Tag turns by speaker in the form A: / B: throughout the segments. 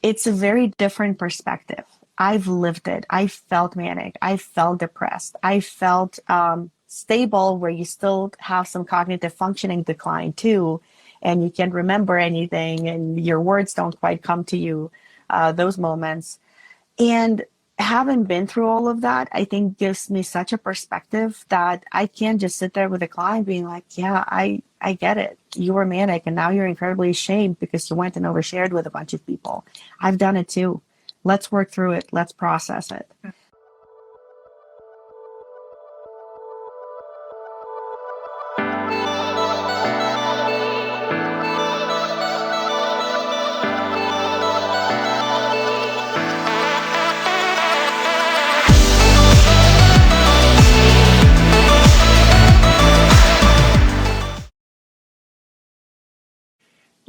A: It's a very different perspective. I've lived it. I felt manic. I felt depressed. I felt stable where you still have some cognitive functioning decline too, and you can't remember anything and your words don't quite come to you, those moments. And having been through all of that, I think gives me such a perspective that I can't just sit there with a client being like, yeah, I get it. You were manic and now you're incredibly ashamed because you went and overshared with a bunch of people. I've done it too. Let's work through it. Let's process it.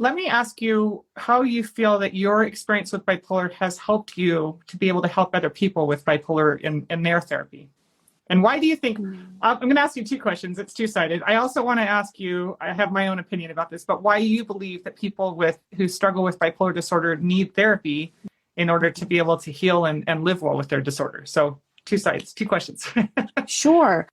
B: Let me ask you how you feel that your experience with bipolar has helped you to be able to help other people with bipolar in their therapy. And why do you think, I'm going to ask you two questions, it's two-sided. I also want to ask you, I have my own opinion about this, but why you believe that people who struggle with bipolar disorder need therapy in order to be able to heal and live well with their disorder. So two sides, two questions.
A: Sure.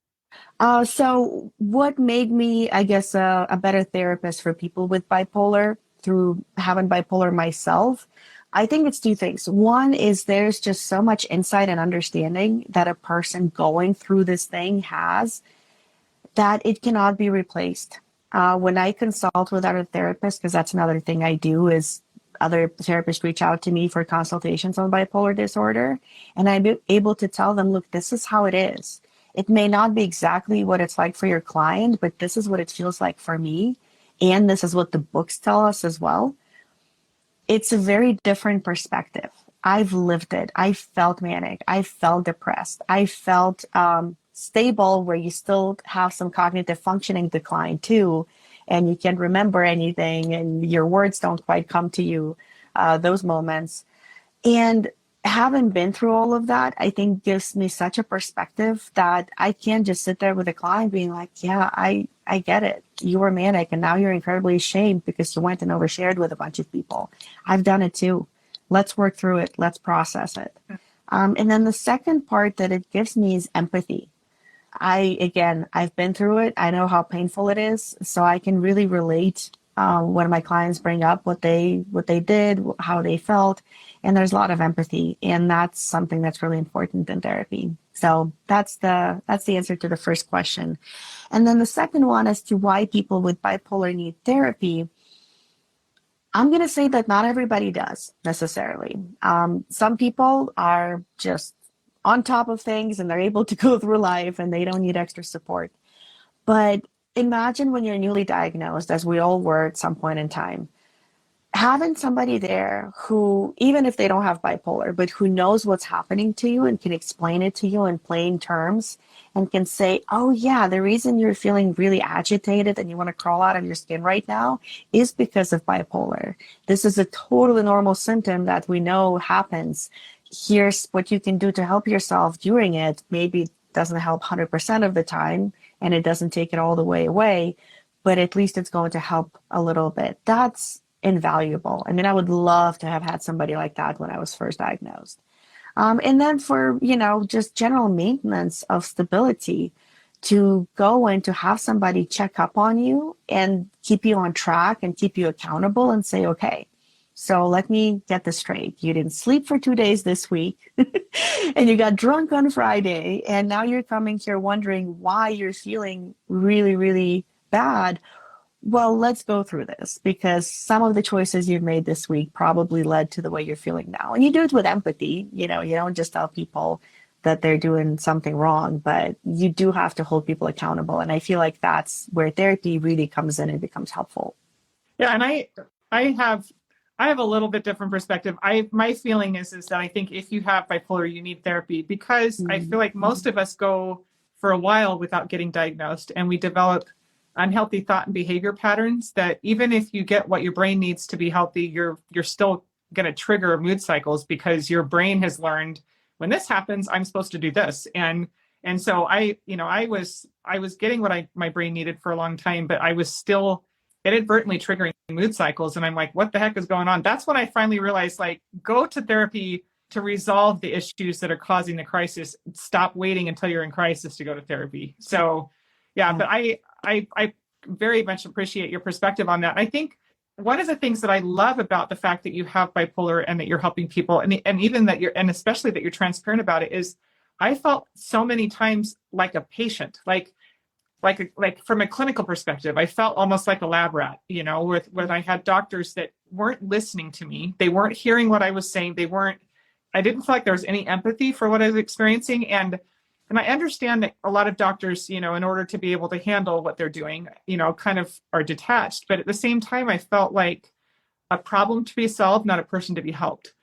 A: So what made me, I guess, a better therapist for people with bipolar through having bipolar myself? I think it's two things. One is there's just so much insight and understanding that a person going through this thing has that it cannot be replaced. When I consult with other therapists, because that's another thing I do, is other therapists reach out to me for consultations on bipolar disorder, and I'm able to tell them, look, this is how it is. It may not be exactly what it's like for your client, but this is what it feels like for me. And this is what the books tell us as well. It's a very different perspective. I've lived it. I felt manic. I felt depressed. I felt stable where you still have some cognitive functioning decline too, and you can't remember anything and your words don't quite come to you, those moments. And having been through all of that, I think gives me such a perspective that I can't just sit there with a client being like, yeah, I get it. You were manic and now you're incredibly ashamed because you went and overshared with a bunch of people. I've done it too. Let's work through it. Let's process it. And then the second part that it gives me is empathy. I've been through it. I know how painful it is. So I can really relate when my clients bring up what they did, how they felt, and there's a lot of empathy, and that's something that's really important in therapy. So that's the answer to the first question. And then the second one as to why people with bipolar need therapy. I'm going to say that not everybody does necessarily. Some people are just on top of things and they're able to go through life and they don't need extra support. But imagine when you're newly diagnosed, as we all were at some point in time, having somebody there who, even if they don't have bipolar, but who knows what's happening to you and can explain it to you in plain terms and can say, oh yeah, the reason you're feeling really agitated and you want to crawl out of your skin right now is because of bipolar. This is a totally normal symptom that we know happens. Here's what you can do to help yourself during it. Maybe it doesn't help 100% of the time and it doesn't take it all the way away, but at least it's going to help a little bit. That's invaluable. I mean, I would love to have had somebody like that when I was first diagnosed. And then for, just general maintenance of stability, to go and to have somebody check up on you and keep you on track and keep you accountable and say, okay, so let me get this straight. You didn't sleep for 2 days this week and you got drunk on Friday. And now you're coming here wondering why you're feeling really, really bad. Well, let's go through this because some of the choices you've made this week probably led to the way you're feeling now. And you do it with empathy. You don't just tell people that they're doing something wrong, but you do have to hold people accountable. And I feel like that's where therapy really comes in and becomes helpful.
B: Yeah, and I have a little bit different perspective. My feeling is that I think if you have bipolar, you need therapy because I feel like most of us go for a while without getting diagnosed and we develop unhealthy thought and behavior patterns that even if you get what your brain needs to be healthy, you're still going to trigger mood cycles because your brain has learned when this happens, I'm supposed to do this. And so I was getting what my brain needed for a long time, but I was still inadvertently triggering mood cycles. And I'm like, what the heck is going on? That's when I finally realized, like, go to therapy to resolve the issues that are causing the crisis. Stop waiting until you're in crisis to go to therapy. So yeah, but I very much appreciate your perspective on that. I think one of the things that I love about the fact that you have bipolar and that you're helping people, and even that you're, and especially that you're transparent about it, is I felt so many times like a patient, like from a clinical perspective, I felt almost like a lab rat, you know, with when I had doctors that weren't listening to me, they weren't hearing what I was saying, I didn't feel like there was any empathy for what I was experiencing. And I understand that a lot of doctors, you know, in order to be able to handle what they're doing, you know, kind of are detached. But at the same time, I felt like a problem to be solved, not a person to be helped.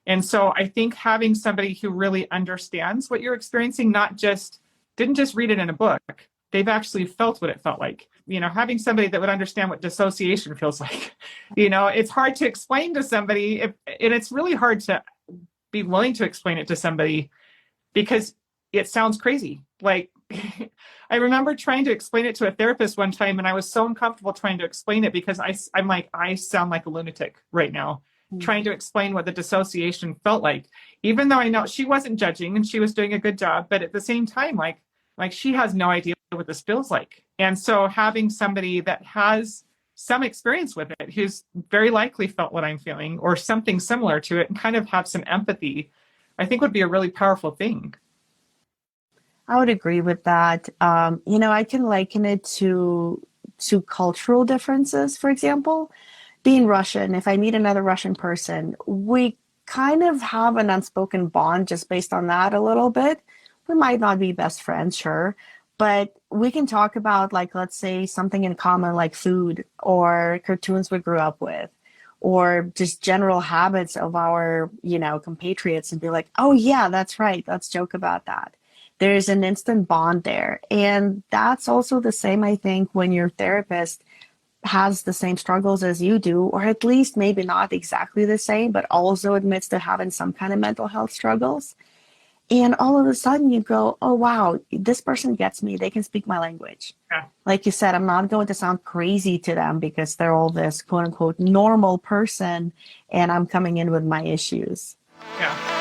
B: And so I think having somebody who really understands what you're experiencing, didn't just read it in a book, they've actually felt what it felt like. You know, having somebody that would understand what dissociation feels like. You know, it's hard to explain to somebody, and it's really hard to be willing to explain it to somebody because it sounds crazy. Like, I remember trying to explain it to a therapist one time, and I was so uncomfortable trying to explain it because I'm like, I sound like a lunatic right now, trying to explain what the dissociation felt like, even though I know she wasn't judging and she was doing a good job. But at the same time, like she has no idea what this feels like. And so having somebody that has some experience with it, who's very likely felt what I'm feeling or something similar to it, and kind of have some empathy, I think would be a really powerful thing.
A: I would agree with that. You know, I can liken it to cultural differences. For example, being Russian, if I meet another Russian person, we kind of have an unspoken bond just based on that a little bit. We might not be best friends, sure, but we can talk about, like, let's say something in common, like food or cartoons we grew up with, or just general habits of our, you know, compatriots, and be like, oh yeah, that's right, let's joke about that. There's an instant bond there. And that's also the same, I think, when your therapist has the same struggles as you do, or at least maybe not exactly the same, but also admits to having some kind of mental health struggles. And all of a sudden you go, oh, wow, this person gets me. They can speak my language.
B: Yeah.
A: Like you said, I'm not going to sound crazy to them because they're all this quote unquote normal person and I'm coming in with my issues.
B: Yeah.